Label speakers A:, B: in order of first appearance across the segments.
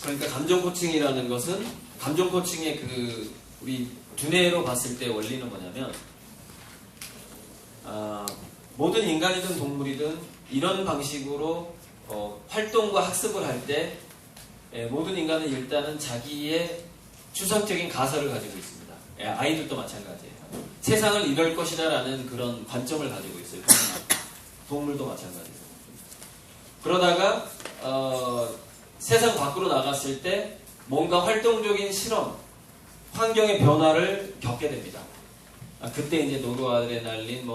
A: 그러니까 감정 코칭이라는 것은 감정 코칭의 우리 두뇌로 봤을 때 원리는 뭐냐면 모든 인간이든 동물이든 이런 방식으로 활동과 학습을 할 때 모든 인간은 일단은 자기의 추상적인 가설을 가지고 있습니다. 아이들도 마찬가지예요. 세상을 이럴 것이다 라는 그런 관점을 가지고 있어요. 동물도 마찬가지고. 그러다가 세상 밖으로 나갔을 때 뭔가 활동적인 실험, 환경의 변화를 겪게 됩니다. 그때 이제 노르아드레날린,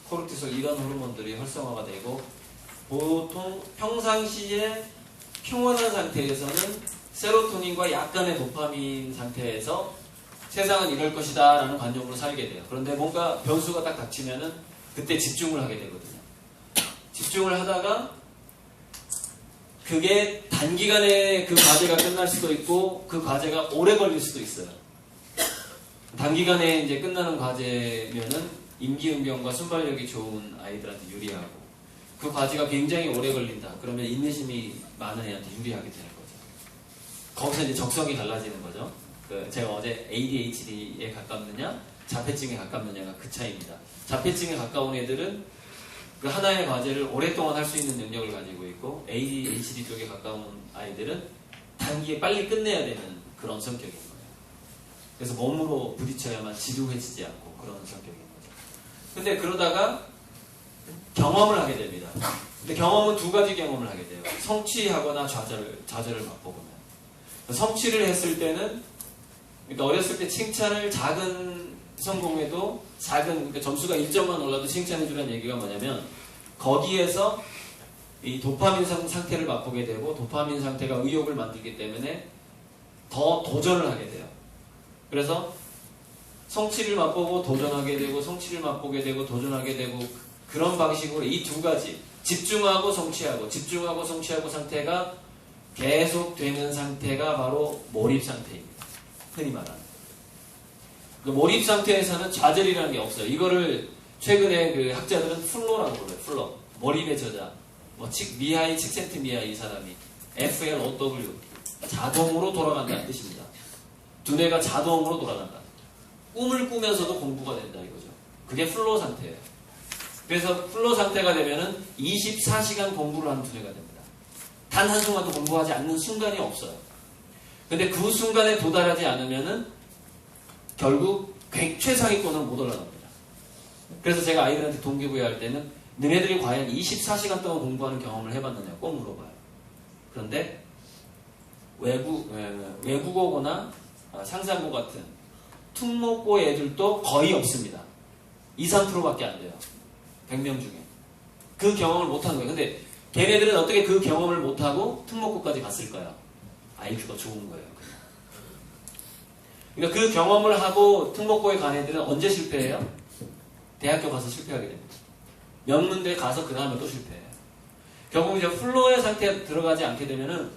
A: 코르티솔 이런 호르몬들이 활성화가 되고 보통 평상시에 평온한 상태에서는 세로토닌과 약간의 도파민 상태에서 세상은 이럴 것이다 라는 관념으로 살게 돼요. 그런데 뭔가 변수가 딱 닥치면은 그때 집중을 하게 되거든요. 집중을 하다가 그게 단기간에 그 과제가 끝날 수도 있고 그 과제가 오래 걸릴 수도 있어요. 단기간에 이제 끝나는 과제면은 임기응변과 순발력이 좋은 아이들한테 유리하고 그 과제가 굉장히 오래 걸린다. 그러면 인내심이 많은 애한테 유리하게 되는 거죠. 거기서 이제 적성이 달라지는 거죠. 제가 어제 ADHD에 가깝느냐, 자폐증에 가깝느냐가 그 차이입니다. 자폐증에 가까운 애들은 그 하나의 과제를 오랫동안 할 수 있는 능력을 가지고 있고 ADHD 쪽에 가까운 아이들은 단기에 빨리 끝내야 되는 그런 성격인 거예요. 그래서 몸으로 부딪혀야만 지루해지지 않고 그런 성격인 거죠. 근데 그러다가 경험을 하게 됩니다. 근데 경험은 두 가지 경험을 하게 돼요. 성취하거나 좌절을 맛보거나. 성취를 했을 때는 그러니까 어렸을 때 칭찬을 작은 성공에도 그러니까 점수가 1점만 올라도 칭찬해주라는 얘기가 뭐냐면 거기에서 이 도파민 상태를 맛보게 되고 도파민 상태가 의욕을 만들기 때문에 더 도전을 하게 돼요. 그래서 성취를 맛보고 도전하게 되고 성취를 맛보게 되고 도전하게 되고 그런 방식으로 이 두 가지 집중하고 성취하고 상태가 계속되는 상태가 바로 몰입 상태입니다. 흔히 말하는. 몰입 상태에서는 좌절이라는 게 없어요. 이거를 최근에 그 학자들은 플로라고 불러요. 플로. 몰입의 저자. 미하이 칙센트미하이 이 사람이 FLOW. 자동으로 돌아간다는 뜻입니다. 두뇌가 자동으로 돌아간다. 꿈을 꾸면서도 공부가 된다 이거죠. 그게 플로 상태예요. 그래서 플로 상태가 되면은 24시간 공부를 하는 두뇌가 됩니다. 단 한순간도 공부하지 않는 순간이 없어요. 근데 그 순간에 도달하지 않으면은 결국 최상위권으로 못 올라갑니다. 그래서 제가 아이들한테 동기부여할 때는 너네들이 과연 24시간 동안 공부하는 경험을 해봤느냐 꼭 물어봐요. 그런데 외국어거나 상상고 같은 특목고 애들도 거의 없습니다. 2, 3%밖에 안 돼요. 100명 중에. 그 경험을 못하는 거예요. 근데 걔네들은 어떻게 그 경험을 못하고 특목고까지 갔을까요? IQ가 좋은 거예요. 그러니까 그 경험을 하고 특목고에 간 애들은 언제 실패해요? 대학교 가서 실패하게 됩니다. 명문대 가서 그 다음에 또 실패해요. 결국 이제 플로의 상태에 들어가지 않게 되면은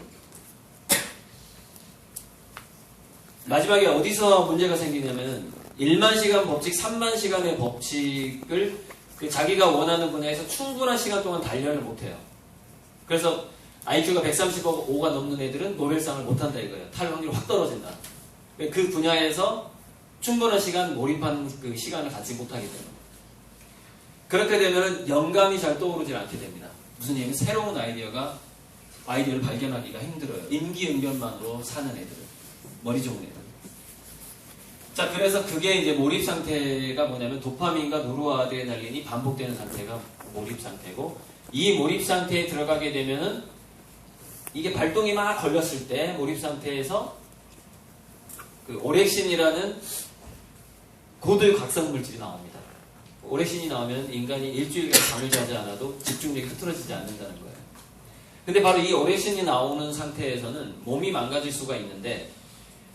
A: 마지막에 어디서 문제가 생기냐면은 1만 시간 법칙, 3만 시간의 법칙을 자기가 원하는 분야에서 충분한 시간 동안 단련을 못해요. 그래서 IQ가 135가 넘는 애들은 노벨상을 못한다 이거예요. 탈 확률이 확 떨어진다. 그 분야에서 충분한 시간 몰입한 그 시간을 갖지 못하게 됩니다. 그렇게 되면 영감이 잘 떠오르지 않게 됩니다. 무슨 얘기냐면 새로운 아이디어를 발견하기가 힘들어요. 임기응변만으로 사는 애들은. 머리 좋은 애들. 자, 그래서 그게 이제 몰입 상태가 뭐냐면 도파민과 노르아드레날린이 반복되는 상태가 몰입 상태고 이 몰입 상태에 들어가게 되면은 이게 발동이 막 걸렸을 때 몰입 상태에서 그 오렉신이라는 고도의 각성 물질이 나옵니다. 오렉신이 나오면 인간이 일주일간 잠을 자지 않아도 집중력이 흐트러지지 않는다는 거예요. 근데 바로 이 오렉신이 나오는 상태에서는 몸이 망가질 수가 있는데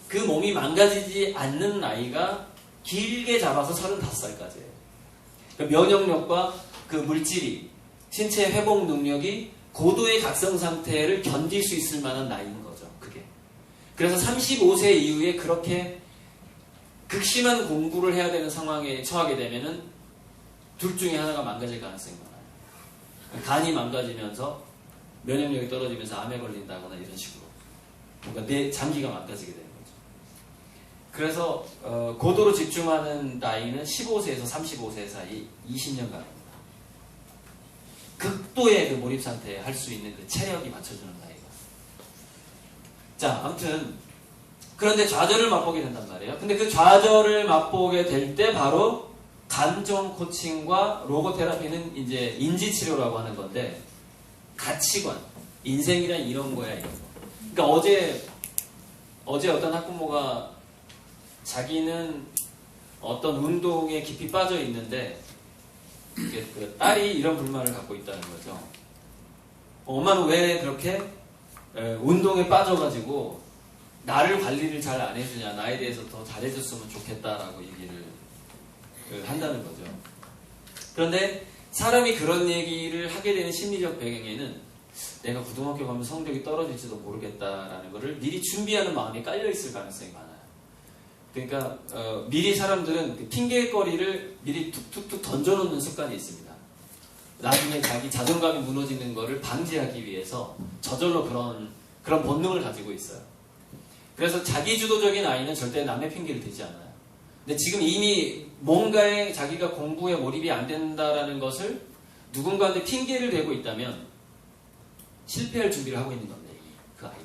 A: 그 몸이 망가지지 않는 나이가 길게 잡아서 35살까지예요. 그 면역력과 그 물질이 신체 회복 능력이 고도의 각성 상태를 견딜 수 있을 만한 나이인 거죠. 그게. 그래서 35세 이후에 그렇게 극심한 공부를 해야 되는 상황에 처하게 되면은 둘 중에 하나가 망가질 가능성이 많아요. 간이 망가지면서 면역력이 떨어지면서 암에 걸린다거나 이런 식으로. 그러니까 내 장기가 망가지게 되는 거죠. 그래서 고도로 집중하는 나이는 15세에서 35세 사이 20년간입니다. 극도의 그 몰입 상태에 할 수 있는 그 체력이 맞춰주는 나이가. 자, 아무튼 그런데 좌절을 맛보게 된단 말이에요. 근데 그 좌절을 맛보게 될 때 바로 감정 코칭과 로고 테라피는 이제 인지 치료라고 하는 건데, 가치관, 인생이란 이런 거야, 이런 거. 그러니까 어제 어떤 학부모가 자기는 어떤 운동에 깊이 빠져 있는데 그 딸이 이런 불만을 갖고 있다는 거죠. 엄마는 왜 그렇게 운동에 빠져가지고 나를 관리를 잘 안 해주냐, 나에 대해서 더 잘해줬으면 좋겠다라고 얘기를 한다는 거죠. 그런데 사람이 그런 얘기를 하게 되는 심리적 배경에는 내가 고등학교 가면 성적이 떨어질지도 모르겠다라는 것을 미리 준비하는 마음이 깔려있을 가능성이 많아요. 그러니까 미리 사람들은 그 핑계거리를 미리 툭툭툭 던져놓는 습관이 있습니다. 나중에 자기 자존감이 무너지는 것을 방지하기 위해서 저절로 그런 본능을 가지고 있어요. 그래서 자기주도적인 아이는 절대 남의 핑계를 대지 않아요. 근데 지금 이미 뭔가에 자기가 공부에 몰입이 안 된다라는 것을 누군가한테 핑계를 대고 있다면 실패할 준비를 하고 있는 건데, 그 아이가.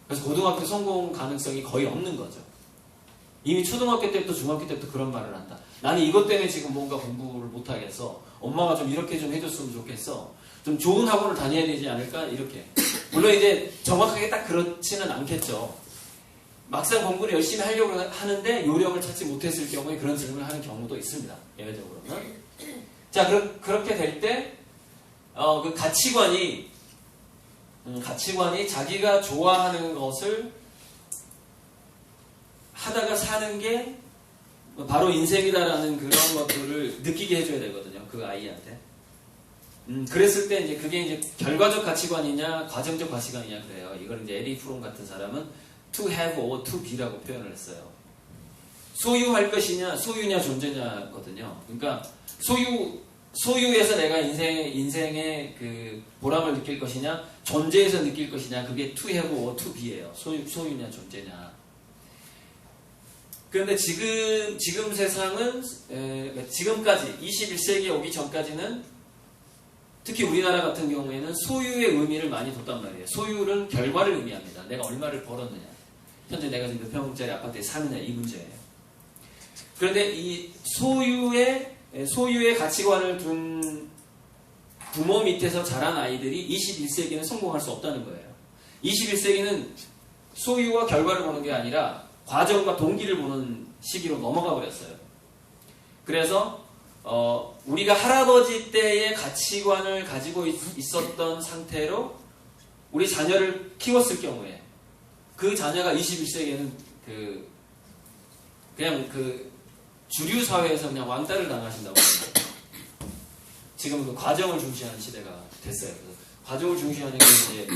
A: 그래서 고등학교 성공 가능성이 거의 없는 거죠. 이미 초등학교 때부터 중학교 때부터 그런 말을 한다. 나는 이것 때문에 지금 뭔가 공부를 못하겠어. 엄마가 좀 이렇게 좀 해줬으면 좋겠어. 좀 좋은 학원을 다녀야 되지 않을까? 이렇게. 물론 이제 정확하게 딱 그렇지는 않겠죠. 막상 공부를 열심히 하려고 하는데 요령을 찾지 못했을 경우에 그런 질문을 하는 경우도 있습니다. 예외적으로는. 자, 그렇게 될 때, 그 가치관이 자기가 좋아하는 것을 하다가 사는 게 바로 인생이다라는 그런 것들을 느끼게 해줘야 되거든요. 그 아이한테. 그랬을 때 이제 그게 이제 결과적 가치관이냐, 과정적 가치관이냐 그래요. 이걸 이제 에리 프롬 같은 사람은 to have or to be라고 표현을 했어요. 소유할 것이냐, 소유냐, 존재냐거든요. 그러니까 소유에서 내가 인생의 그 보람을 느낄 것이냐, 존재에서 느낄 것이냐, 그게 to have or to be예요. 소유냐, 존재냐. 그런데 지금 세상은, 지금까지, 21세기에 오기 전까지는 특히 우리나라 같은 경우에는 소유의 의미를 많이 뒀단 말이에요. 소유는 결과를 의미합니다. 내가 얼마를 벌었느냐. 현재 내가 지금 몇 평짜리 아파트에 사느냐, 이 문제예요. 그런데 이 소유의 가치관을 둔 부모 밑에서 자란 아이들이 21세기는 성공할 수 없다는 거예요. 21세기는 소유와 결과를 보는 게 아니라 과정과 동기를 보는 시기로 넘어가 버렸어요. 그래서 우리가 할아버지 때의 가치관을 가지고 있었던 상태로 우리 자녀를 키웠을 경우에 그 자녀가 21세기에는 그냥 주류 사회에서 그냥 왕따를 당하신다고 합니다. 지금 그 과정을 중시하는 시대가 됐어요. 그래서 과정을 중시하는 게 이제,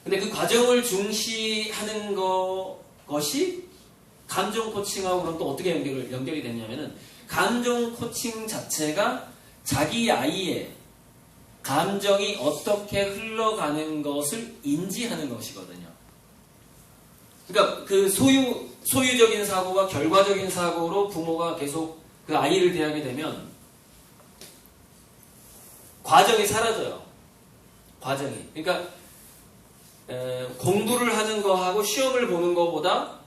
A: 근데 그 과정을 중시하는 것이 감정 코칭하고 그럼 또 어떻게 연결이 됐냐면은, 감정 코칭 자체가 자기 아이의 감정이 어떻게 흘러가는 것을 인지하는 것이거든요. 그러니까 그 소유적인 사고와 결과적인 사고로 부모가 계속 그 아이를 대하게 되면 과정이 사라져요. 과정이. 그러니까 공부를 하는 거하고 시험을 보는 거보다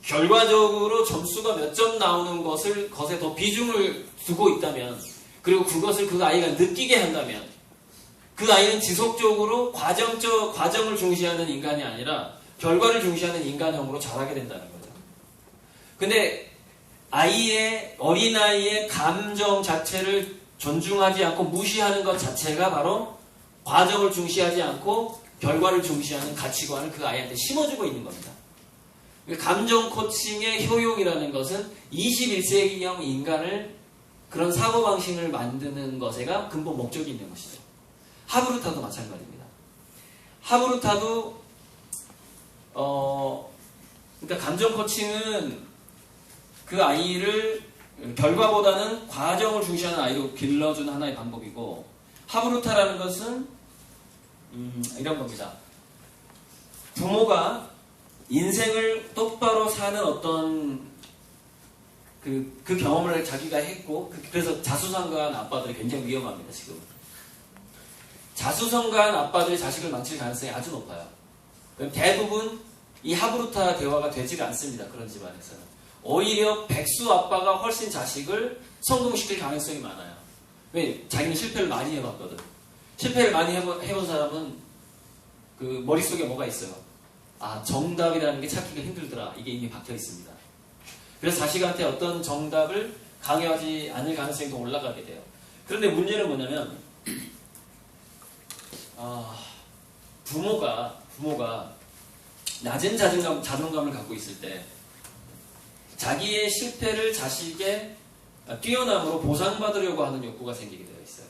A: 결과적으로 점수가 몇 점 나오는 것에 더 비중을 두고 있다면, 그리고 그것을 그 아이가 느끼게 한다면, 그 아이는 지속적으로 과정을 중시하는 인간이 아니라 결과를 중시하는 인간형으로 자라게 된다는 거죠. 근데 어린아이의 감정 자체를 존중하지 않고 무시하는 것 자체가 바로 과정을 중시하지 않고 결과를 중시하는 가치관을 그 아이한테 심어주고 있는 겁니다. 감정 코칭의 효용이라는 것은 21세기형 인간을 그런 사고방식을 만드는 것에가 근본 목적이 있는 것이죠. 하브루타도 마찬가지입니다. 하브루타도 그러니까 감정 코칭은 그 아이를 결과보다는 과정을 중시하는 아이로 길러주는 하나의 방법이고, 하브루타라는 것은 이런 겁니다. 부모가 인생을 똑바로 사는 어떤 그 경험을 자기가 했고, 그래서 자수성가한 아빠들이 굉장히 위험합니다, 지금. 자수성가한 아빠들이 자식을 망칠 가능성이 아주 높아요. 대부분 이 하브루타 대화가 되지가 않습니다, 그런 집안에서는. 오히려 백수 아빠가 훨씬 자식을 성공시킬 가능성이 많아요. 왜? 자기는 실패를 많이 해봤거든. 실패를 많이 해본 사람은 그 머릿속에 뭐가 있어요? 아, 정답이라는 게 찾기가 힘들더라. 이게 이미 박혀 있습니다. 그래서 자식한테 어떤 정답을 강요하지 않을 가능성이 더 올라가게 돼요. 그런데 문제는 뭐냐면, 부모가 낮은 자존감을 갖고 있을 때 자기의 실패를 자식의 뛰어남으로 보상받으려고 하는 욕구가 생기게 되어 있어요.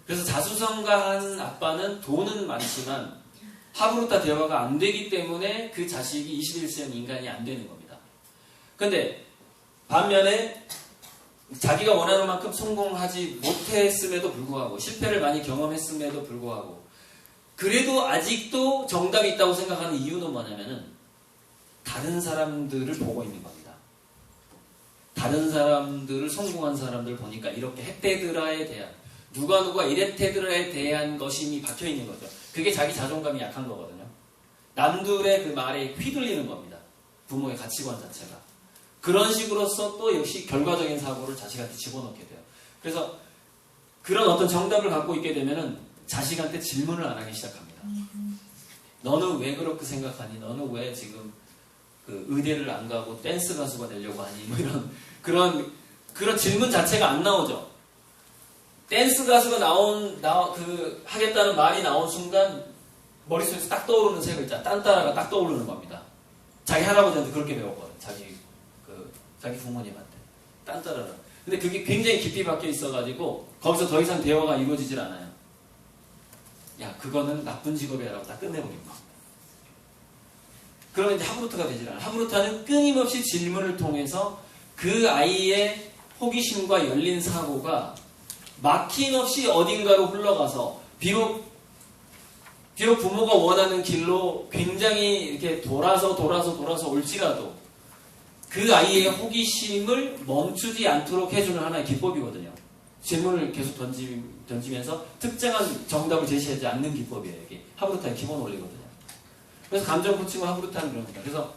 A: 그래서 자수성가한 아빠는 돈은 많지만 하브루타 대화가 안 되기 때문에 그 자식이 21세기 인간이 안 되는 겁니다. 그런데 반면에 자기가 원하는 만큼 성공하지 못했음에도 불구하고, 실패를 많이 경험했음에도 불구하고, 그래도 아직도 정답이 있다고 생각하는 이유는 뭐냐면은 다른 사람들을 보고 있는 겁니다. 다른 사람들을, 성공한 사람들 보니까 이렇게 했대더라에 대한, 누가 이랬대더라에 대한 것이 이미 박혀 있는 거죠. 그게 자기 자존감이 약한 거거든요. 남들의 그 말에 휘둘리는 겁니다. 부모의 가치관 자체가. 그런 식으로서 또 역시 결과적인 사고를 자식한테 집어넣게 돼요. 그래서 그런 어떤 정답을 갖고 있게 되면은 자식한테 질문을 안 하기 시작합니다. 너는 왜 그렇게 생각하니? 너는 왜 지금 그 의대를 안 가고 댄스 가수가 되려고 하니? 뭐 이런 그런 질문 자체가 안 나오죠. 댄스 가수가 하겠다는 말이 나온 순간 머릿속에서 딱 떠오르는 세 글자, 딴따라가 딱 떠오르는 겁니다. 자기 할아버지한테 그렇게 배웠거든. 자기 부모님한테. 딴따라라. 근데 그게 굉장히 깊이 박혀 있어가지고 거기서 더 이상 대화가 이루어지질 않아요. 야, 그거는 나쁜 직업이라고 딱 끝내버린 겁니다. 그러면 이제 하브루타가 되질 않아요. 하브루타는 끊임없이 질문을 통해서 그 아이의 호기심과 열린 사고가 막힘없이 어딘가로 흘러가서 비록 부모가 원하는 길로 굉장히 이렇게 돌아서 올지라도 그 아이의 호기심을 멈추지 않도록 해주는 하나의 기법이거든요. 질문을 계속 던지면서 특정한 정답을 제시하지 않는 기법이에요. 이게 하브루타의 기본 원리거든요. 그래서 감정 코칭과 하브루타는 그럽니다. 그래서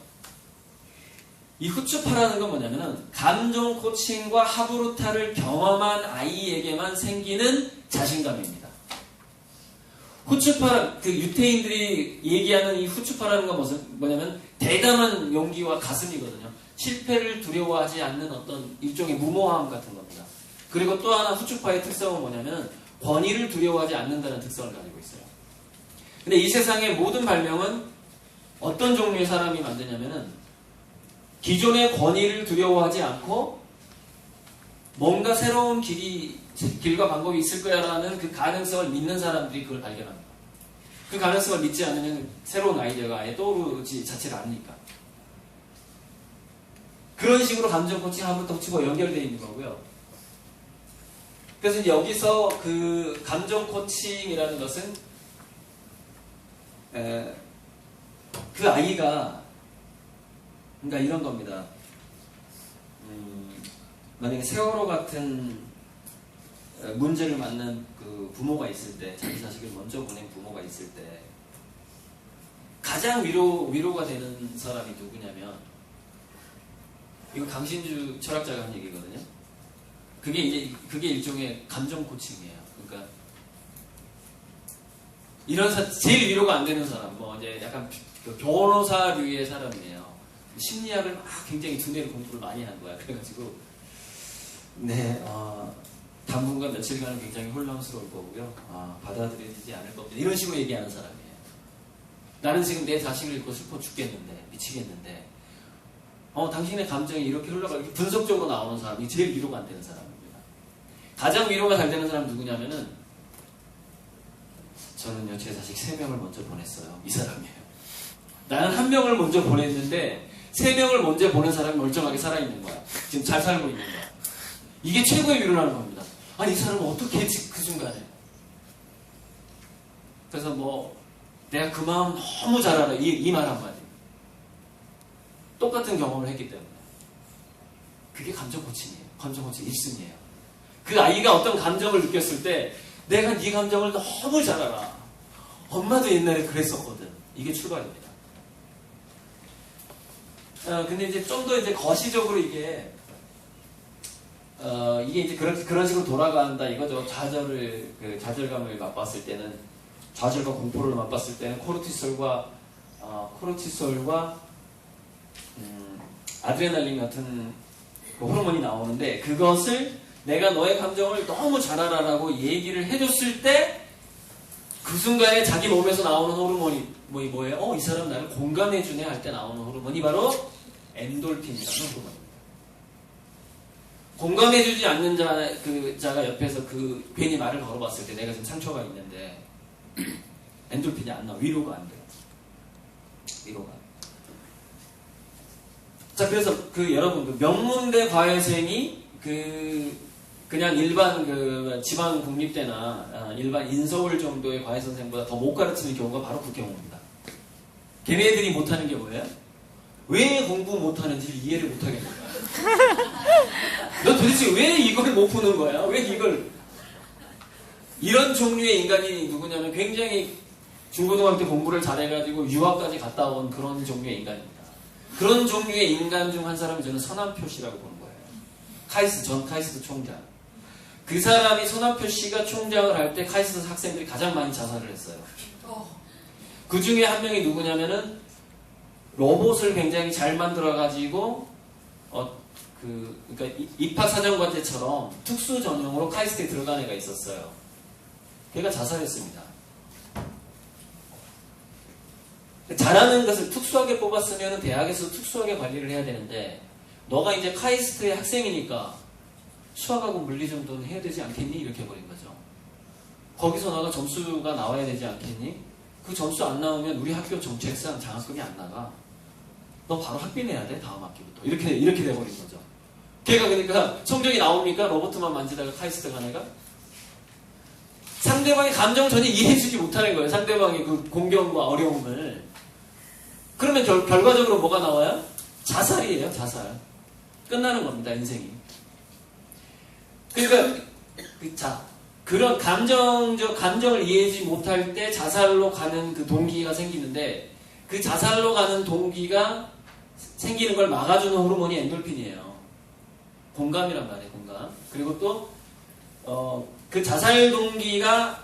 A: 이 후추파라는 건 뭐냐면은 감정 코칭과 하브루타를 경험한 아이에게만 생기는 자신감입니다. 후추파, 그 유태인들이 얘기하는 이 후추파라는 건 뭐냐면 대담한 용기와 가슴이거든요. 실패를 두려워하지 않는 어떤 일종의 무모함 같은 겁니다. 그리고 또 하나 후추파의 특성은 뭐냐면 권위를 두려워하지 않는다는 특성을 가지고 있어요. 근데 이 세상의 모든 발명은 어떤 종류의 사람이 만드냐면은 기존의 권위를 두려워하지 않고 뭔가 새로운 길과 방법이 있을 거야라는 그 가능성을 믿는 사람들이 그걸 발견합니다. 그 가능성을 믿지 않으면 새로운 아이디어가 아예 떠오르지 자체가 않으니까. 그런 식으로 감정 코칭 하부터 치고 연결되어 있는 거고요. 그래서 여기서 그 감정 코칭이라는 것은 그 아이가 그러니까 이런 겁니다. 만약에 세월호 같은 문제를 맞는 그 부모가 있을 때, 자기 자식을 먼저 보낸 부모가 있을 때 가장 위로가 되는 사람이 누구냐면, 이거 강신주 철학자가 한 얘기거든요. 그게 일종의 감정 코칭이에요. 그러니까 이런 제일 위로가 안 되는 사람, 뭐 이제 약간 변호사류의 사람이에요. 심리학을 막 굉장히 두뇌로 공부를 많이 한 거야. 그래가지고 당분간 며칠간은 굉장히 혼란스러울 거고요. 받아들여지지 않을 겁니다. 이런 식으로 얘기하는 사람이에요. 나는 지금 내 자식을 잃고 슬퍼 죽겠는데, 미치겠는데, 당신의 감정이 이렇게 흘러가고 분석적으로 나오는 사람이 제일 위로가 안 되는 사람입니다. 가장 위로가 잘 되는 사람은 누구냐면은, 저는요, 제 자식 3명을 먼저 보냈어요. 이 사람이에요. 나는 1명을 먼저 보냈는데 3명을 먼저 보낸 사람이 멀쩡하게 살아있는 거야. 지금 잘 살고 있는 거야. 이게 최고의 위로라는 겁니다. 아니, 이 사람은 어떻게 했지, 그 순간에. 그래서 내가 그 마음 너무 잘 알아. 이 말 한마디. 똑같은 경험을 했기 때문에. 그게 감정 고침이에요. 감정 고침 1순위예요. 그 아이가 어떤 감정을 느꼈을 때 내가 네 감정을 너무 잘 알아. 엄마도 옛날에 그랬었거든. 이게 출발입니다. 근데 이제 좀 더 이제 거시적으로 이게 이제 그런 식으로 돌아간다 이거죠. 좌절감을 맛봤을 때는, 좌절과 공포를 맛봤을 때는 코르티솔과 아드레날린 같은 그 호르몬이 나오는데, 그것을 내가 너의 감정을 너무 잘 알아라고 얘기를 해줬을 때 그 순간에 자기 몸에서 나오는 호르몬이 뭐예요? 이 사람 나를 공감해주네 할 때 나오는 호르몬이 바로 엔돌핀이라는 호르몬입니다. 공감해주지 않는 자가 옆에서 괜히 말을 걸어봤을 때 내가 지금 상처가 있는데 엔돌핀이 안 나와. 위로가 안 돼요. 위로가. 자, 그래서 여러분, 명문대 과외생이 그냥 일반 지방 국립대나 일반 인서울 정도의 과외 선생보다 더 못 가르치는 경우가 바로 그 경우입니다. 걔네들이 못하는 게 뭐예요? 왜 공부 못하는지 이해를 못하겠는 거야. 너 도대체 왜 이걸 못 푸는 거야? 왜 이걸? 이런 종류의 인간이 누구냐면 굉장히 중고등학교 공부를 잘해가지고 유학까지 갔다 온 그런 종류의 인간입니다. 그런 종류의 인간 중 한 사람이 저는 서남표 씨라고 보는 거예요. 전 카이스트 총장. 그 사람이 서남표 씨가 총장을 할 때 카이스트 학생들이 가장 많이 자살을 했어요. 그 중에 한 명이 누구냐면은 로봇을 굉장히 잘 만들어가지고 그러니까 입학사정관제처럼 특수 전형으로 카이스트에 들어간 애가 있었어요. 걔가 자살했습니다. 잘하는 것을 특수하게 뽑았으면 대학에서 특수하게 관리를 해야 되는데, 너가 이제 카이스트의 학생이니까 수학하고 물리 정도는 해야 되지 않겠니? 이렇게 해버린 거죠. 거기서 너가 점수가 나와야 되지 않겠니? 그 점수 안 나오면 우리 학교 정책상 장학금이 안 나가. 너 바로 학비 내야 돼, 다음 학기부터. 이렇게 돼버린 거죠. 걔가 그러니까 성적이 나오니까 로봇만 만지다가 카이스트 간 애가 상대방의 감정을 전혀 이해해주지 못하는 거예요. 상대방의 그 공경과 어려움을. 그러면 결과적으로 뭐가 나와요? 자살이에요, 자살. 끝나는 겁니다, 인생이. 그러니까, 그런 감정을 이해하지 못할 때 자살로 가는 그 동기가 생기는데, 그 자살로 가는 동기가 생기는 걸 막아주는 호르몬이 엔돌핀이에요. 공감이란 말이에요, 공감. 그리고 또, 그 자살 동기가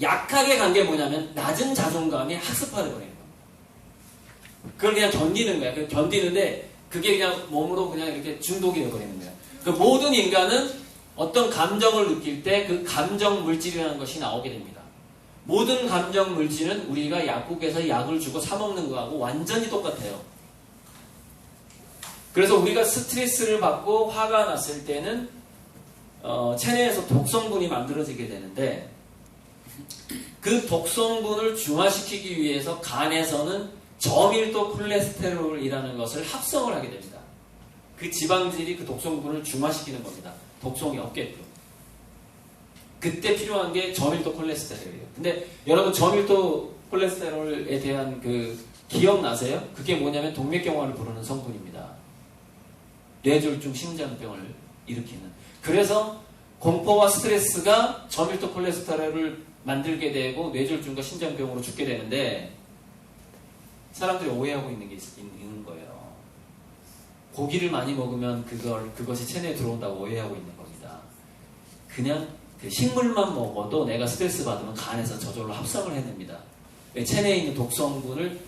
A: 약하게 간 게 뭐냐면, 낮은 자존감이 학습화돼 버리는 거예요. 그걸 그냥 견디는 거야. 견디는데, 그게 그냥 몸으로 그냥 이렇게 중독이 되어버리는 거야. 그 모든 인간은 어떤 감정을 느낄 때 그 감정 물질이라는 것이 나오게 됩니다. 모든 감정 물질은 우리가 약국에서 약을 주고 사 먹는 거하고 완전히 똑같아요. 그래서 우리가 스트레스를 받고 화가 났을 때는 체내에서 독성분이 만들어지게 되는데, 그 독성분을 중화시키기 위해서 간에서는 저밀도 콜레스테롤이라는 것을 합성을 하게 됩니다. 그 지방질이 그 독성분을 중화시키는 겁니다. 독성이 없게끔. 그때 필요한 게 저밀도 콜레스테롤이에요. 근데 여러분, 저밀도 콜레스테롤에 대한 기억나세요? 그게 뭐냐면 동맥경화를 부르는 성분입니다. 뇌졸중, 심장병을 일으키는. 그래서 공포와 스트레스가 저밀도 콜레스테롤을 만들게 되고 뇌졸중과 심장병으로 죽게 되는데, 사람들이 오해하고 있는 거예요. 고기를 많이 먹으면 그것이 체내에 들어온다고 오해하고 있는 겁니다. 그냥 식물만 먹어도 내가 스트레스 받으면 간에서 저절로 합성을 해냅니다. 체내에 있는 독성분을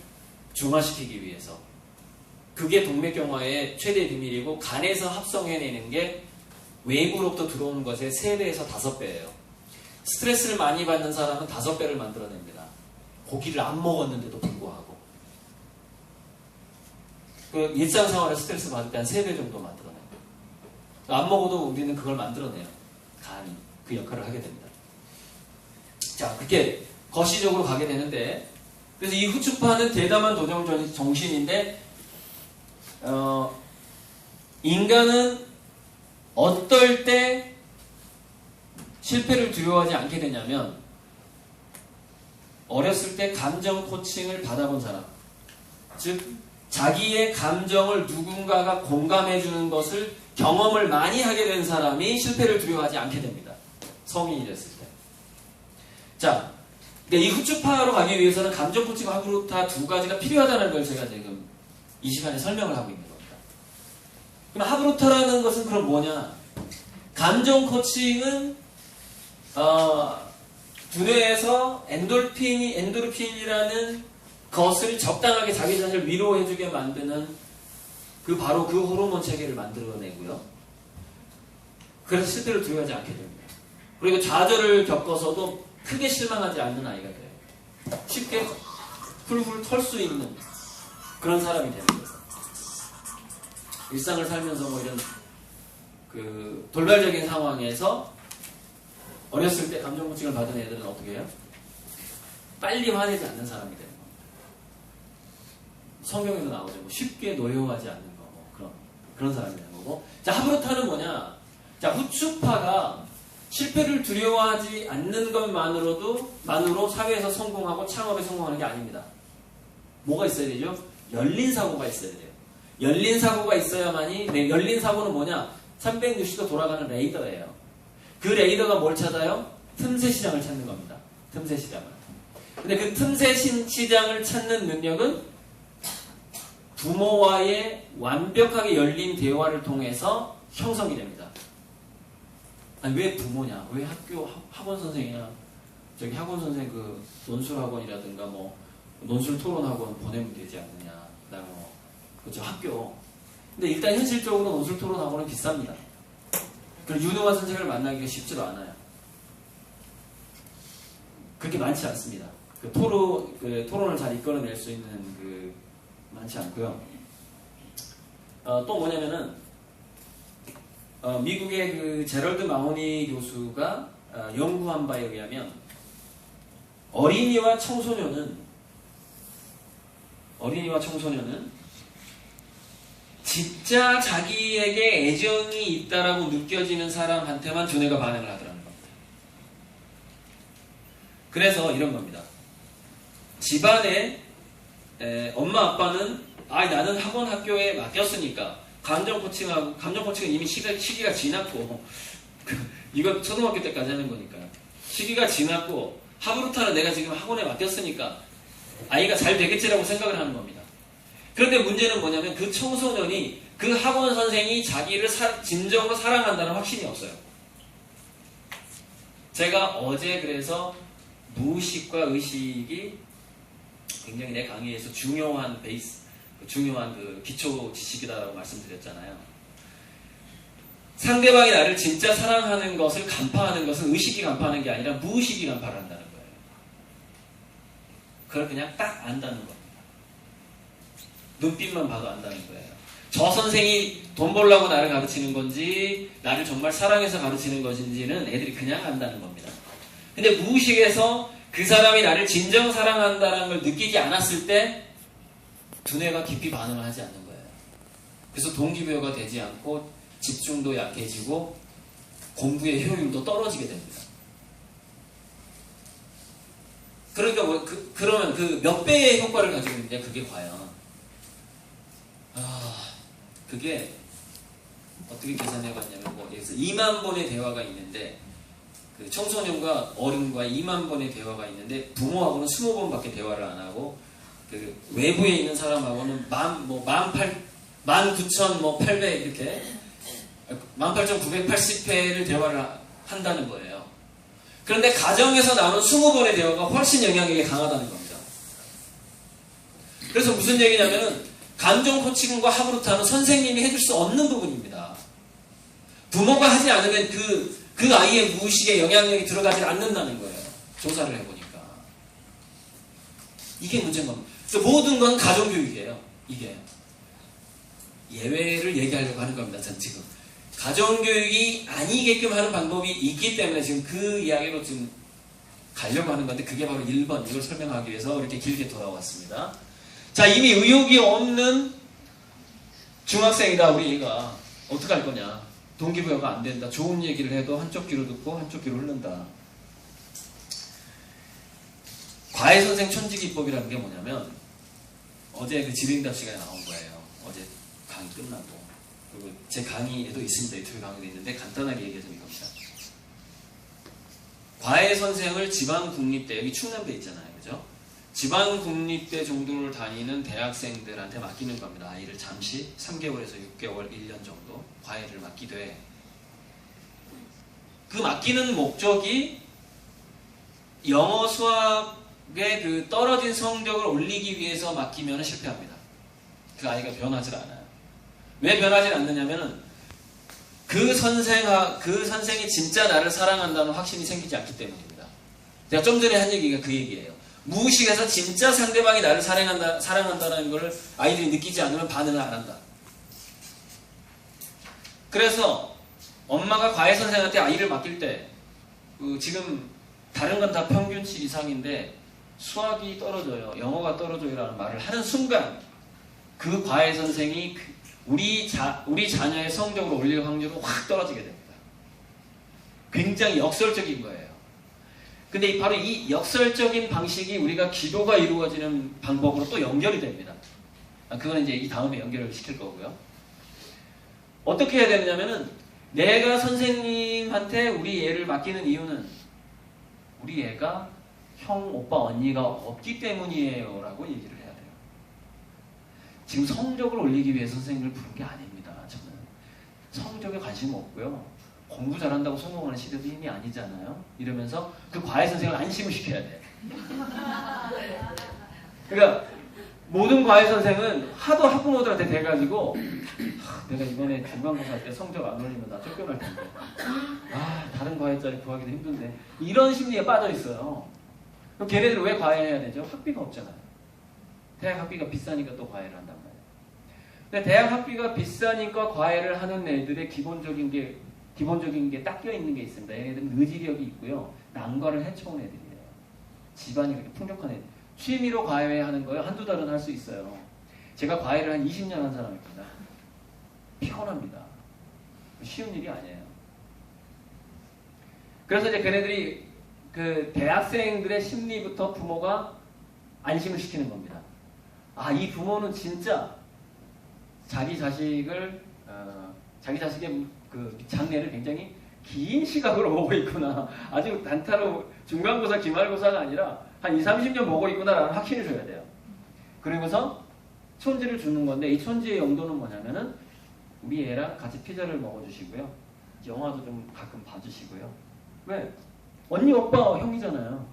A: 중화시키기 위해서. 그게 동맥경화의 최대 비밀이고, 간에서 합성해내는 게 외부로부터 들어오는 것의 3배에서 5배예요. 스트레스를 많이 받는 사람은 5배를 만들어냅니다. 고기를 안 먹었는데도 불구하고. 일상생활에 스트레스 받을 때 한 3배 정도 만들어내요. 안 먹어도 우리는 그걸 만들어내요. 간이 그 역할을 하게 됩니다. 자, 그렇게 거시적으로 가게 되는데, 그래서 이 후추파는 대담한 도전 정신인데, 인간은 어떨 때 실패를 두려워하지 않게 되냐면, 어렸을 때 감정 코칭을 받아본 사람, 즉 자기의 감정을 누군가가 공감해주는 것을 경험을 많이 하게 된 사람이 실패를 두려워하지 않게 됩니다. 성인이 됐을 때. 자, 이 후추파로 가기 위해서는 감정 코칭과 하브루타 두 가지가 필요하다는 걸 제가 지금 이 시간에 설명을 하고 있는 겁니다. 그럼 하브루타라는 것은 그럼 뭐냐? 감정 코칭은 두뇌에서 엔도르핀이라는 것을 적당하게 자기 자신을 위로해주게 만드는 바로 그 호르몬 체계를 만들어내고요. 그래서 실패를 두려워하지 않게 됩니다. 그리고 좌절을 겪어서도 크게 실망하지 않는 아이가 돼요. 쉽게 훌훌 털 수 있는 그런 사람이 되는 거예요. 일상을 살면서 뭐 이런 돌발적인 상황에서 어렸을 때 감정 코칭을 받은 애들은 어떻게 해요? 빨리 화내지 않는 사람이 되는 겁니다. 성경에도 나오죠. 뭐 쉽게 노여워하지 않는 거, 그런 사람이 되는 거고. 자, 하브루타는 뭐냐? 자, 후추파가 실패를 두려워하지 않는 것만으로 사회에서 성공하고 창업에 성공하는 게 아닙니다. 뭐가 있어야 되죠? 열린 사고가 있어야 돼요. 열린 사고가 있어야만이, 열린 사고는 뭐냐? 360도 돌아가는 레이더예요. 그 레이더가 뭘 찾아요? 틈새 시장을 찾는 겁니다. 틈새 시장을. 근데 그 틈새 시장을 찾는 능력은 부모와의 완벽하게 열린 대화를 통해서 형성이 됩니다. 아니, 왜 부모냐? 왜 학원 선생이나, 학원 선생 논술 학원이라든가 논술 토론 학원 보내면 되지 않느냐. 그렇죠, 학교. 근데 일단 현실적으로 논술 토론 학원은 비쌉니다. 그리고 유능한 선생을 만나기가 쉽지도 않아요. 그렇게 많지 않습니다. 토론을 잘 이끌어낼 수 있는 많지 않고요. 또 뭐냐면은, 미국의 제럴드 마호니 교수가 연구한 바에 의하면, 어린이와 청소년은 진짜 자기에게 애정이 있다라고 느껴지는 사람한테만 두뇌가 반응을 하더라는 겁니다. 그래서 이런 겁니다. 집안에 엄마 아빠는 나는 학원 학교에 맡겼으니까 감정 코칭은 이미 시기가 지났고 이거 초등학교 때까지 하는 거니까요. 시기가 지났고 하브루타는 내가 지금 학원에 맡겼으니까 아이가 잘 되겠지라고 생각을 하는 겁니다. 그런데 문제는 뭐냐면 그 청소년이 그 학원 선생이 자기를 진정으로 사랑한다는 확신이 없어요. 제가 어제 그래서 무의식과 의식이 굉장히 내 강의에서 중요한 기초 지식이다라고 말씀드렸잖아요. 상대방이 나를 진짜 사랑하는 것을 간파하는 것은 의식이 간파하는 게 아니라 무의식이 간파를 한다는 거예요. 그걸 그냥 딱 안다는 겁니다. 눈빛만 봐도 안다는 거예요. 저 선생이 돈 벌려고 나를 가르치는 건지 나를 정말 사랑해서 가르치는 것인지는 애들이 그냥 안다는 겁니다. 근데 무의식에서 그 사람이 나를 진정 사랑한다는 걸 느끼지 않았을 때 두뇌가 깊이 반응을 하지 않는 거예요. 그래서 동기부여가 되지 않고 집중도 약해지고 공부의 효율도 떨어지게 됩니다. 그러니까 그러면 몇 배의 효과를 가지고 있느냐, 그게 과연. 그게 어떻게 계산해봤냐면 여기서 2만 번의 대화가 있는데 청소년과 어른과 2만 번의 대화가 있는데 부모하고는 20번밖에 대화를 안 하고 외부에 있는 사람하고는 19,800 이렇게 18,980회를 대화를 한다는 거예요. 그런데 가정에서 나눈 20번의 대화가 훨씬 영향력이 강하다는 겁니다. 그래서 무슨 얘기냐면은 감정 코칭과 하브루타는 선생님이 해줄 수 없는 부분입니다. 부모가 하지 않으면 그 아이의 무의식에 영향력이 들어가지 않는다는 거예요. 조사를 해보니까. 이게 문제인 겁니다. 그래서 모든 건 가정교육이에요. 이게. 예외를 얘기하려고 하는 겁니다. 전 지금. 가정교육이 아니게끔 하는 방법이 있기 때문에 지금 그 이야기로 지금 가려고 하는 건데 그게 바로 1번. 이걸 설명하기 위해서 이렇게 길게 돌아왔습니다. 자, 이미 의욕이 없는 중학생이다, 우리 애가. 어떡할 거냐. 동기부여가 안 된다. 좋은 얘기를 해도 한쪽 귀로 듣고 한쪽 귀로 흐른다. 과외선생 천지기법이라는 게 뭐냐면 어제 그 지능답 시간에 나온 거예요. 어제 강의 끝나고. 그리고 제 강의에도 있습니다. 유튜브 강의도 있는데 간단하게 얘기해서 이겁니다. 과외선생을 지방국립대, 여기 충남대 있잖아요. 그죠? 지방국립대 정도를 다니는 대학생들한테 맡기는 겁니다. 아이를 잠시 3개월에서 6개월, 1년 정도 과외를 맡기되 그 맡기는 목적이 영어, 수학의 그 떨어진 성적을 올리기 위해서 맡기면 실패합니다. 그 아이가 변하지 않아요. 왜 변하지 않느냐면은 그 선생이 진짜 나를 사랑한다는 확신이 생기지 않기 때문입니다. 제가 좀 전에 한 얘기가 그 얘기예요. 무의식에서 진짜 상대방이 나를 사랑한다는 걸 아이들이 느끼지 않으면 반응을 안 한다. 그래서 엄마가 과외 선생한테 아이를 맡길 때 지금 다른 건 다 평균치 이상인데 수학이 떨어져요, 영어가 떨어져요 라는 말을 하는 순간 그 과외 선생이 우리 자녀의 성적을 올릴 확률은 확 떨어지게 됩니다. 굉장히 역설적인 거예요. 근데 바로 이 역설적인 방식이 우리가 기도가 이루어지는 방법으로 또 연결이 됩니다. 그거는 이제 이 다음에 연결을 시킬 거고요. 어떻게 해야 되느냐면은 내가 선생님한테 우리 애를 맡기는 이유는 우리 애가 형, 오빠, 언니가 없기 때문이에요 라고 얘기를 해야 돼요. 지금 성적을 올리기 위해 선생님을 부른 게 아닙니다. 저는 성적에 관심 없고요. 공부 잘한다고 성공하는 시대도 이미 아니잖아요. 이러면서 그 과외 선생을 안심을 시켜야 돼요. 그러니까 모든 과외 선생은 하도 학부모들한테 대가지고 내가 이번에 중간고사 할 때 성적 안 올리면 나 쫓겨날 텐데 다른 과외자리 구하기도 힘든데 이런 심리에 빠져 있어요. 그럼 걔네들은 왜 과외해야 되죠? 학비가 없잖아요. 대학 학비가 비싸니까 또 과외를 한단 말이에요. 근데 대학 학비가 비싸니까 과외를 하는 애들의 기본적인 게 닦여 있는 게 있습니다. 얘네들은 의지력이 있고요. 난관을 헤쳐온 애들이에요. 집안이 그렇게 풍족한 애들. 취미로 과외하는 거요. 한두 달은 할 수 있어요. 제가 과외를 한 20년 한 사람입니다. 피곤합니다. 쉬운 일이 아니에요. 그래서 이제 걔네들이 그 대학생들의 심리부터 부모가 안심을 시키는 겁니다. 이 부모는 진짜 자기 자식의 그 장래를 굉장히 긴 시각으로 보고 있구나. 아주 단타로 중간고사, 기말고사가 아니라 한 20, 30년 보고 있구나라는 확신을 줘야 돼요. 그리고서 촌지를 주는 건데 이 촌지의 용도는 뭐냐면은 우리 애랑 같이 피자를 먹어주시고요. 영화도 좀 가끔 봐주시고요. 왜? 언니, 오빠, 형이잖아요.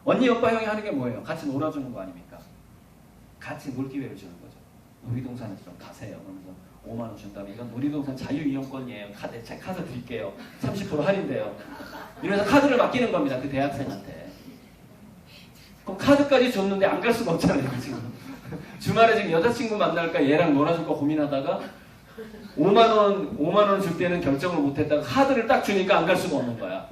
A: 언니, 오빠, 형이 하는 게 뭐예요? 같이 놀아주는 거 아닙니까? 같이 놀 기회를 주는 거죠. 놀이동산에 좀 가세요. 그러면서 5만 원 준 다음에 이건 놀이동산 자유이용권이에요. 카드 드릴게요. 30% 할인돼요. 이러면서 카드를 맡기는 겁니다. 그 대학생한테. 그럼 카드까지 줬는데 안 갈 수가 없잖아요. 지금. 주말에 지금 여자친구 만날까 얘랑 놀아줄까 고민하다가 5만 원 줄 때는 결정을 못했다가 카드를 딱 주니까 안 갈 수가 없는 거야.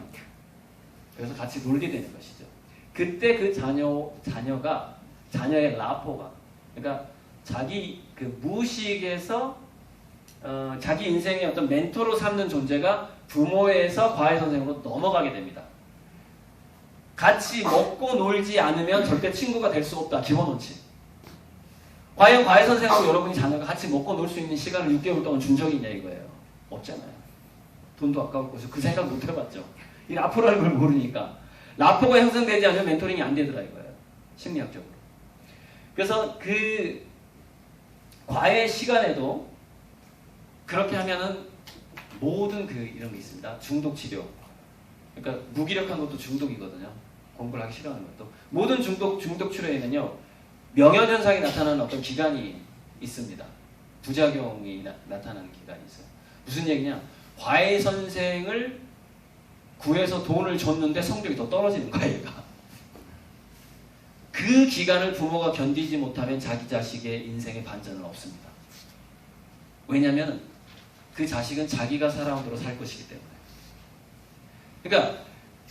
A: 그래서 같이 놀게 되는 것이죠. 그때 그 자녀의 라포가, 그러니까 자기 그 무의식에서 자기 인생의 어떤 멘토로 삼는 존재가 부모에서 과외 선생으로 넘어가게 됩니다. 같이 먹고 놀지 않으면 절대 친구가 될 수 없다. 기본 원칙. 과연 과외 선생하고 여러분이 자녀가 같이 먹고 놀 수 있는 시간을 6개월 동안 준 적이 있냐 이거예요. 없잖아요. 돈도 아까웠고 그 생각 못 해봤죠. 이 라포라는 걸 모르니까. 라포가 형성되지 않으면 멘토링이 안 되더라 이거예요. 심리학적으로. 그래서 그 과외 시간에도 그렇게 하면은 모든 이런 게 있습니다. 중독 치료. 그러니까 무기력한 것도 중독이거든요. 공부를 하기 싫어하는 것도. 모든 중독 치료에는요. 명현현상이 나타나는 어떤 기간이 있습니다. 부작용이 나타나는 기간이 있어요. 무슨 얘기냐? 과외 선생을 구해서 돈을 줬는데 성적이 더 떨어지는 거야, 얘가. 그 기간을 부모가 견디지 못하면 자기 자식의 인생의 반전은 없습니다. 왜냐하면 그 자식은 자기가 살아온 대로 살 것이기 때문에. 그러니까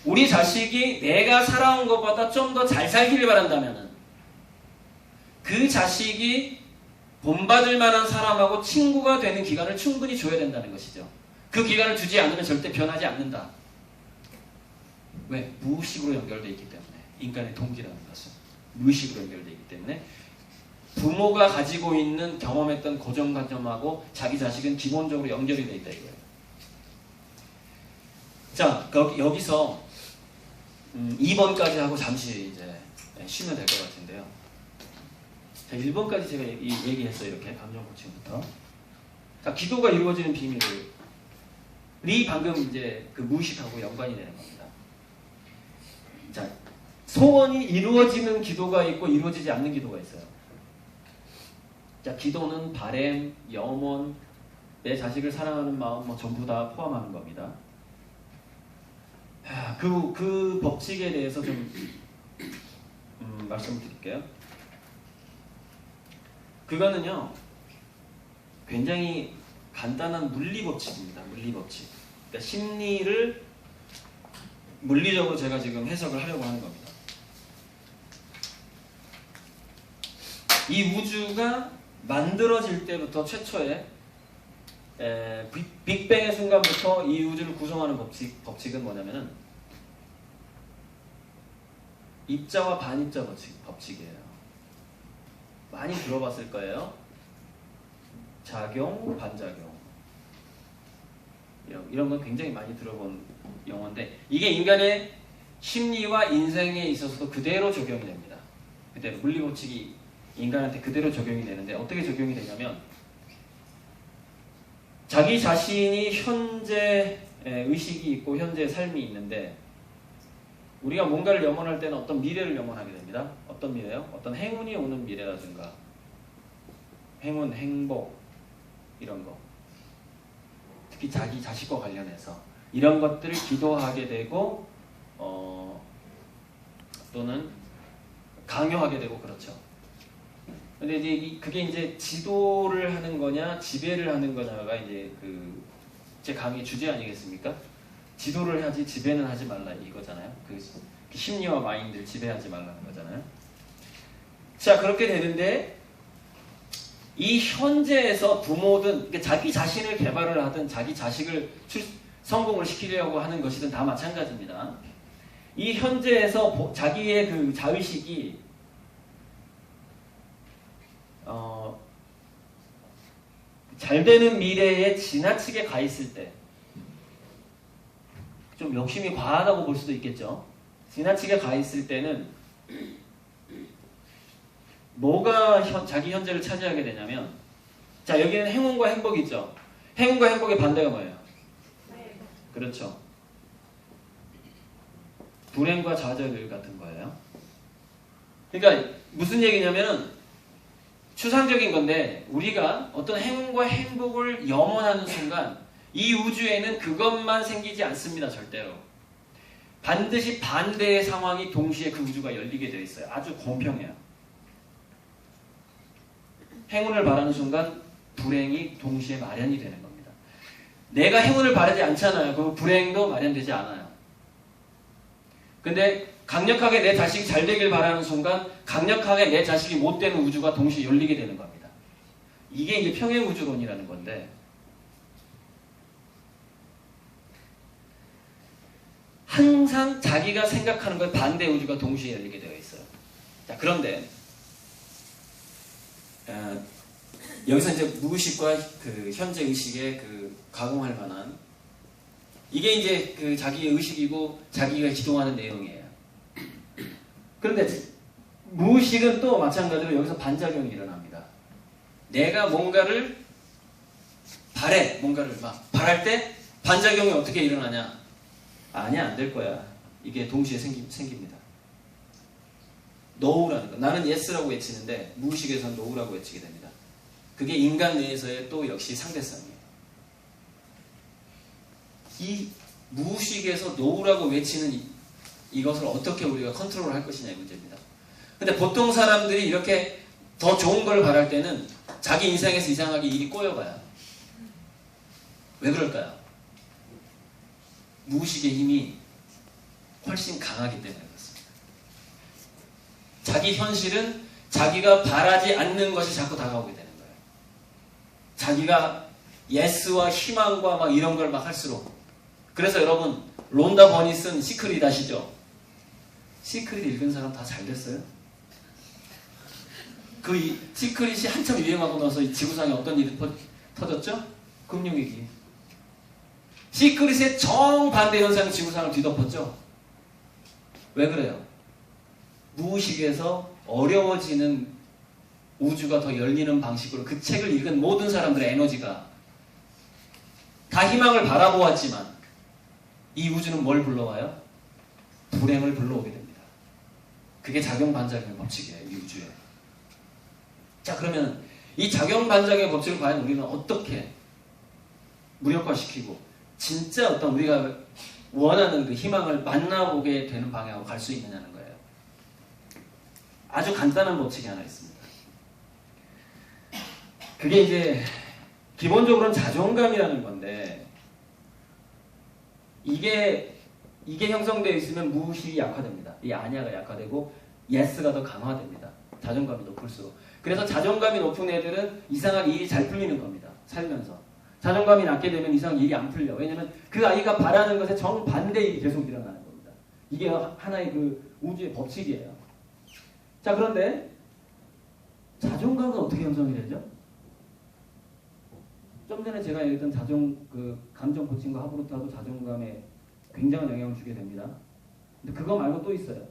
A: 우리 자식이 내가 살아온 것보다 좀 더 잘 살기를 바란다면 그 자식이 본받을 만한 사람하고 친구가 되는 기간을 충분히 줘야 된다는 것이죠. 그 기간을 주지 않으면 절대 변하지 않는다. 왜? 무의식으로 연결되어 있기 때문에. 인간의 동기라는 것은. 무의식으로 연결되어 있기 때문에 부모가 가지고 있는 경험했던 고정관념하고 자기 자식은 기본적으로 연결이 되어 있다 이거예요. 자, 여기서 2번까지 하고 잠시 이제 쉬면 될 것 같은데요. 자, 1번까지 제가 얘기했어요. 이렇게 감정 코칭부터. 자, 기도가 이루어지는 비밀이 방금 이제 그 무의식하고 연관이 되는 겁니다. 자, 소원이 이루어지는 기도가 있고 이루어지지 않는 기도가 있어요. 자, 기도는 바램, 염원, 내 자식을 사랑하는 마음 뭐 전부 다 포함하는 겁니다. 그 법칙에 대해서 좀 말씀을 드릴게요. 그거는요 굉장히 간단한 물리 법칙입니다. 물리 법칙. 그러니까 심리를 물리적으로 제가 지금 해석을 하려고 하는 겁니다. 이 우주가 만들어질 때부터 최초의 빅뱅의 순간부터 이 우주를 구성하는 법칙은 뭐냐면은 입자와 반입자 법칙이에요. 많이 들어봤을 거예요. 작용, 반작용. 이런 건 굉장히 많이 들어본 용어인데 이게 인간의 심리와 인생에 있어서도 그대로 적용이 됩니다. 그대로 물리 법칙이 인간한테 그대로 적용이 되는데 어떻게 적용이 되냐면 자기 자신이 현재 의식이 있고 현재 삶이 있는데 우리가 뭔가를 염원할 때는 어떤 미래를 염원하게 됩니다. 어떤 미래요? 어떤 행운이 오는 미래라든가 행운, 행복 이런 거 특히 자기 자식과 관련해서 이런 것들을 기도하게 되고 또는 강요하게 되고 그렇죠. 근데 이제 그게 이제 지도를 하는 거냐 지배를 하는 거냐가 이제 제 강의 주제 아니겠습니까? 지도를 하지 지배는 하지 말라 이거잖아요. 그 심리와 마인드를 지배하지 말라는 거잖아요. 자, 그렇게 되는데 이 현재에서 부모든 그러니까 자기 자신을 개발을 하든 자기 자식을 성공을 시키려고 하는 것이든 다 마찬가지입니다. 이 현재에서 자기의 그 자의식이 잘 되는 미래에 지나치게 가 있을 때 좀 욕심이 과하다고 볼 수도 있겠죠. 지나치게 가 있을 때는 뭐가 자기 현재를 차지하게 되냐면 자, 여기는 행운과 행복이 있죠. 행운과 행복의 반대가 뭐예요? 그렇죠. 불행과 좌절 같은 거예요. 그러니까 무슨 얘기냐면은 추상적인 건데 우리가 어떤 행운과 행복을 염원하는 순간 이 우주에는 그것만 생기지 않습니다. 절대로. 반드시 반대의 상황이 동시에 그 우주가 열리게 되어 있어요. 아주 공평해요. 행운을 바라는 순간 불행이 동시에 마련이 되는 겁니다. 내가 행운을 바라지 않잖아요. 그 불행도 마련되지 않아요. 근데 강력하게 내 자식이 잘 되길 바라는 순간 강력하게 내 자식이 못 되는 우주가 동시에 열리게 되는 겁니다. 이게 이제 평행우주론이라는 건데 항상 자기가 생각하는 것 반대 우주가 동시에 열리게 되어 있어요. 자, 그런데 여기서 이제 무의식과 그 현재 의식에 가공할 만한 이게 이제 자기의 의식이고 자기가 기동하는 내용이에요. 그런데 무의식은 또 마찬가지로 여기서 반작용이 일어납니다. 내가 뭔가를 뭔가를 막 바랄 때 반작용이 어떻게 일어나냐? 아니야, 안 될 거야. 이게 동시에 생깁니다. 노우라는 거. 나는 예스라고 외치는데 무의식에서는 노우라고 외치게 됩니다. 그게 인간 내에서의 또 역시 상대성이에요. 이 무의식에서 노우라고 외치는 이것을 어떻게 우리가 컨트롤을 할 것이냐의 문제입니다. 근데 보통 사람들이 이렇게 더 좋은 걸 바랄 때는 자기 인생에서 이상하게 일이 꼬여가요. 왜 그럴까요? 무의식의 힘이 훨씬 강하기 때문에 그렇습니다. 자기 현실은 자기가 바라지 않는 것이 자꾸 다가오게 되는 거예요. 자기가 예스와 희망과 막 이런 걸 막 할수록 그래서 여러분 론다 버니 쓴 시크릿 아시죠? 시크릿 읽은 사람 다 잘 됐어요? 시크릿이 한참 유행하고 나서 이 지구상에 어떤 일이 터졌죠? 금융위기. 시크릿의 정반대 현상이 지구상을 뒤덮었죠? 왜 그래요? 무의식에서 어려워지는 우주가 더 열리는 방식으로 그 책을 읽은 모든 사람들의 에너지가 다 희망을 바라보았지만 이 우주는 뭘 불러와요? 불행을 불러오게 됩니다. 그게 작용반작용의 법칙이에요. 이 우주에. 자, 그러면 이 작용반작용의 법칙을 과연 우리는 어떻게 무력화시키고 진짜 어떤 우리가 원하는 그 희망을 만나보게 되는 방향으로 갈 수 있느냐는 거예요. 아주 간단한 법칙이 하나 있습니다. 그게 이제 기본적으로는 자존감이라는 건데 이게 형성되어 있으면 무의식이 약화됩니다. 이 아냐가 약화되고 예스가 더 강화됩니다. 자존감이 높을수록. 그래서 자존감이 높은 애들은 이상하게 일이 잘 풀리는 겁니다. 살면서. 자존감이 낮게 되면 이상하게 일이 안 풀려. 왜냐면 그 아이가 바라는 것에 정반대 일이 계속 일어나는 겁니다. 이게 하나의 그 우주의 법칙이에요. 자, 그런데 자존감은 어떻게 형성이 되죠? 좀 전에 제가 얘기했던 감정 코칭과 하브루트하고 자존감에 굉장한 영향을 주게 됩니다. 근데 그거 말고 또 있어요.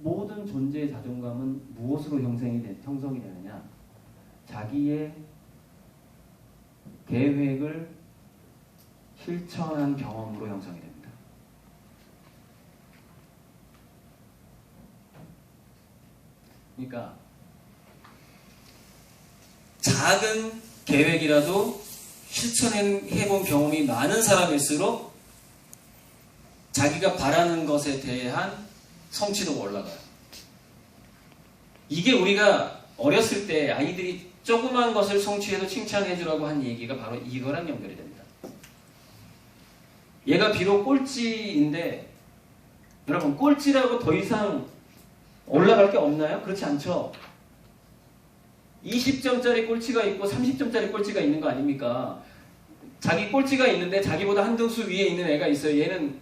A: 모든 존재의 자존감은 무엇으로 형성이 되느냐? 자기의 계획을 실천한 경험으로 형성이 됩니다. 그러니까 작은 계획이라도 실천해본 경험이 많은 사람일수록 자기가 바라는 것에 대한 성취도가 올라가요. 이게 우리가 어렸을 때 아이들이 조그만 것을 성취해도 칭찬해주라고 한 얘기가 바로 이거랑 연결이 됩니다. 얘가 비록 꼴찌인데 여러분 꼴찌라고 더 이상 올라갈 게 없나요? 그렇지 않죠? 20점짜리 꼴찌가 있고 30점짜리 꼴찌가 있는 거 아닙니까? 자기 꼴찌가 있는데 자기보다 한 등수 위에 있는 애가 있어요. 얘는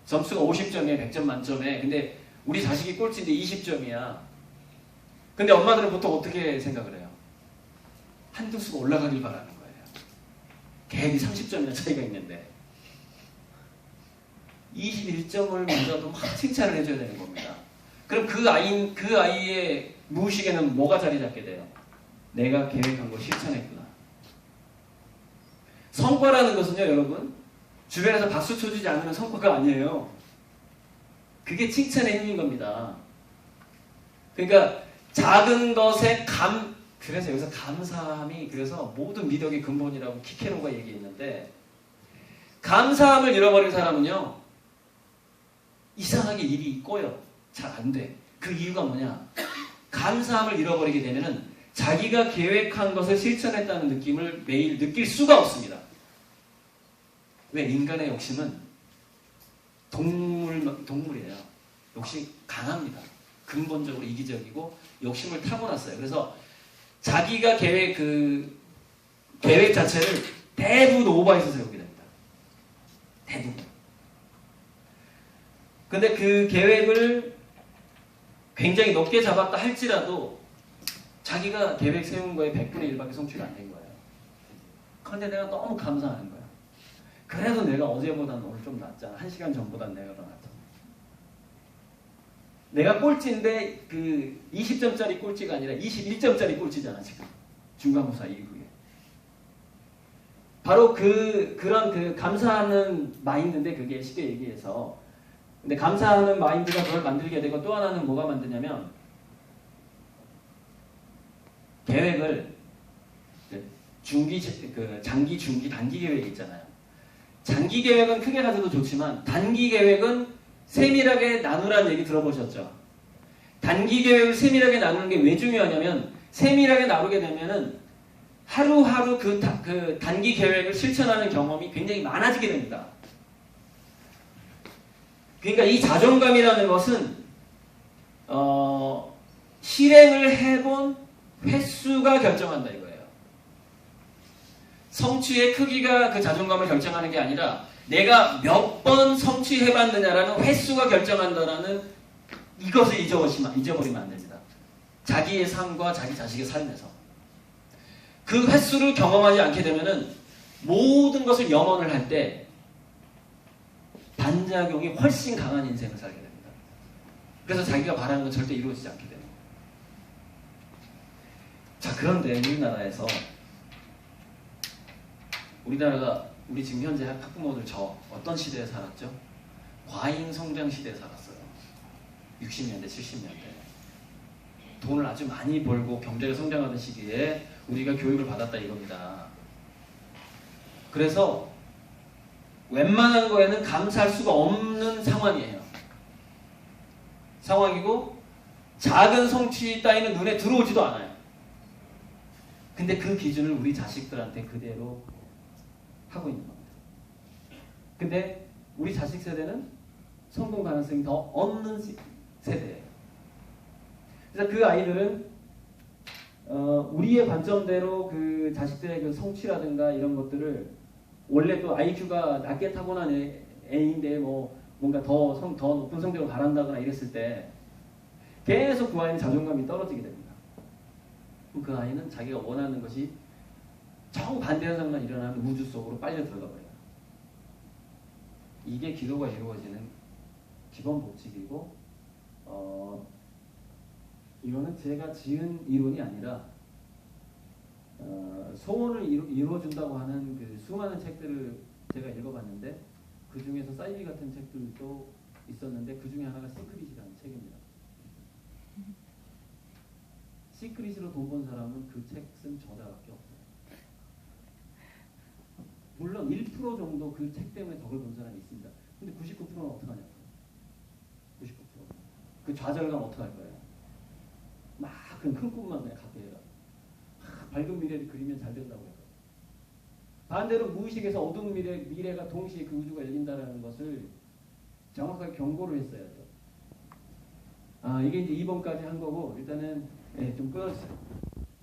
A: 점수가 50점이에요. 100점 만점에. 근데 우리 자식이 꼴찌인데 20점이야. 근데 엄마들은 보통 어떻게 생각을 해요? 한 등수가 올라가길 바라는 거예요. 걔들이 30점이나 차이가 있는데 21점을 먼저도 막 칭찬을 해줘야 되는 겁니다. 그럼 그 아이의 무의식에는 뭐가 자리 잡게 돼요? 내가 계획한 걸 실천했구나. 성과라는 것은요, 여러분, 주변에서 박수 쳐주지 않으면 성과가 아니에요. 그게 칭찬의 힘인 겁니다. 그러니까 작은 것에 그래서 여기서 감사함이 그래서 모든 미덕의 근본이라고 키케로가 얘기했는데 감사함을 잃어버린 사람은요, 이상하게 일이 꼬여. 잘 안 돼. 그 이유가 뭐냐? 감사함을 잃어버리게 되면은 자기가 계획한 것을 실천했다는 느낌을 매일 느낄 수가 없습니다. 왜? 인간의 욕심은 동물이에요. 욕심이 강합니다. 근본적으로 이기적이고 욕심을 타고났어요. 그래서 자기가 계획 자체를 대부분 오버해서 세우게 됩니다. 대부분. 근데 그 계획을 굉장히 높게 잡았다 할지라도 자기가 계획 세운 거에 100분의 1밖에 성취가 안 된 거예요. 그런데 내가 너무 감사하는 거야. 그래도 내가 어제보다는 오늘 좀 낫잖아. 1시간 전보다는 내가 더 낫잖아. 내가 꼴찌인데 그 20점짜리 꼴찌가 아니라 21점짜리 꼴찌잖아, 지금. 중간고사 이후에. 바로 그런 감사하는 마인드인데 그게 쉽게 얘기해서. 근데 감사하는 마인드가 그걸 만들게 되고 또 하나는 뭐가 만드냐면 계획을 장기, 중기, 단기 계획이 있잖아요. 장기 계획은 크게 가져도 좋지만 단기 계획은 세밀하게 나누라는 얘기 들어보셨죠? 단기 계획을 세밀하게 나누는 게 왜 중요하냐면 세밀하게 나누게 되면은 하루하루 그 단기 계획을 실천하는 경험이 굉장히 많아지게 됩니다. 그러니까 이 자존감이라는 것은 실행을 해본 횟수가 결정한다 이거예요. 성취의 크기가 그 자존감을 결정하는 게 아니라 내가 몇 번 성취해봤느냐라는 횟수가 결정한다라는 이것을 잊어버리면 안 됩니다. 자기의 삶과 자기 자식의 삶에서 그 횟수를 경험하지 않게 되면은 모든 것을 염원을 할 때 반작용이 훨씬 강한 인생을 살게 됩니다. 그래서 자기가 바라는 건 절대 이루어지지 않게 됩니다. 자, 그런데 우리나라가 우리 지금 현재 학부모들 어떤 시대에 살았죠? 과잉 성장 시대에 살았어요. 60년대, 70년대. 돈을 아주 많이 벌고 경제가 성장하던 시기에 우리가 교육을 받았다 이겁니다. 그래서 웬만한 거에는 감사할 수가 없는 상황이고 작은 성취 따위는 눈에 들어오지도 않아요. 근데 그 기준을 우리 자식들한테 그대로 하고 있는 겁니다. 근데 우리 자식 세대는 성공 가능성이 더 없는 세대예요. 그래서 그 아이들은 우리의 관점대로 그 자식들의 그 성취라든가 이런 것들을 원래 또 IQ가 낮게 타고난 애인데 뭔가 더 높은 성적을 바란다거나 이랬을 때 계속 그 아이는 자존감이 떨어지게 됩니다. 그럼 그 아이는 자기가 원하는 것이 정반대 현상만 일어나는 우주 속으로 빨려 들어가 버려요. 이게 기도가 이루어지는 기본 법칙이고 이거는 제가 지은 이론이 아니라 소원을 이루어준다고 하는 그 수많은 책들을 제가 읽어봤는데 그 중에서 사이비 같은 책들도 있었는데 그 중에 하나가 시크릿이라는 책입니다. 시크릿으로 돈 번 사람은 그 책 쓴 저자밖에 없어요. 물론 1% 정도 그 책 때문에 덕을 본 사람이 있습니다. 근데 99%는 어떡하냐고. 99%. 그 좌절감 어떡할 거예요? 막 큰 꿈만 그냥 갖게 해요. 밝은 미래를 그리면 잘 된다고 해요. 반대로 무의식에서 어두운 미래가 동시에 그 우주가 열린다는 것을 정확하게 경고를 했어야죠. 이게 이제 2번까지 한 거고 일단은 좀 끊어주세요.